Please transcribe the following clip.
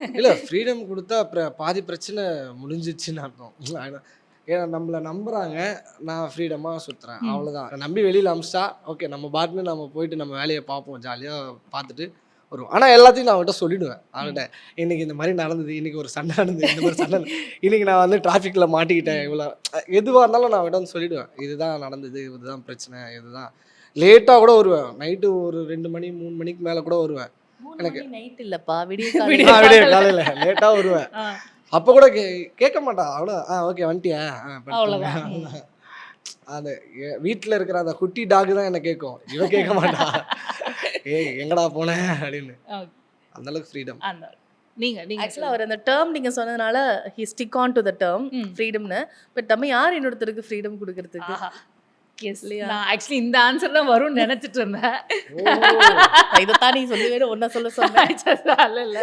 இல்ல ஃப்ரீடம் குடுத்தா அப்புறம் பாதி பிரச்சனை முடிஞ்சிருச்சுன்னு அர்த்தம். ஏன்னா நம்மள நம்புறாங்க. நான் ஃப்ரீடமா சுத்துறேன். ம். அவ்வளோதான். நம்பி வெளியில அனுப்பிச்சிட்டா, ஓகே நம்ம பாட்டுன்னு நம்ம போயிட்டு நம்ம வேலைய பார்ப்போம். ஜாலியா பார்த்துட்டு வருவோம். ஆனா எல்லாத்தையும் நான் அவன்ட்ட சொல்லிடுவேன். ம். அவன்ட்ட இன்னைக்கு இந்த மாரி நடந்தது. இன்னைக்கு ஒரு சண்டை நடந்தது. இந்த மாரி சண்டை இன்னைக்கு நான் வந்து டிராஃபிக்ல மாட்டிக்கிட்டேன். ம். இவ்வளோ எதுவா இருந்தாலும் நான் அவன்ட்ட வந்து சொல்லிடுவேன். இதுதான் நடந்தது. இதுதான் பிரச்சனை. இதுதான் லேட்டா கூட வருவேன். நைட்டு ஒரு 2 மணி, 3 மணிக்கு மேல கூட வருவேன். 3 எனக்கு மணி நைட் இல்லப்பா. விடிய விடிய காலையில. விடிய காலையில லேட்டா வருவேன். ஆ. அப்ப கூட கேட்க மாட்டா. அவ்வளோ ஓகே வந்துட்டியா? படுத்துக்கோங்க. அவ்வளோதான். அவ்வளோதான். அது வீட்ல இருக்கிற அந்த குட்டி டாக் தான் என்ன கேட்கும். இவ கேட்க மாட்டா. "ஏய் எங்கடா போன?" அப்படின்னு. ஓகே. அந்த அளவுக்கு ஃப்ரீடம். அந்த நீங்க நீங்க ஆக்சுவலா அவர் அந்த டேர்ம் நீங்க சொன்னதுனால he stick on to the term ம். ஃப்ரீடம்னு. பட் நம்ம யார் இன்னொருத்தருக்கு ஃப்ரீடம் குடுக்குறதுக்கு? ஆஹா. எஸ். இல்லையா? நான் ஆக்சுவலி இந்த ஆன்சர் தான் வரும்னு நெனச்சிட்டு இருந்தேன். ஓ! இதைத்தான் நீ சொல்லி வேற ஒன்ன சொல்ல சொன்னேன். இல்ல, இல்ல.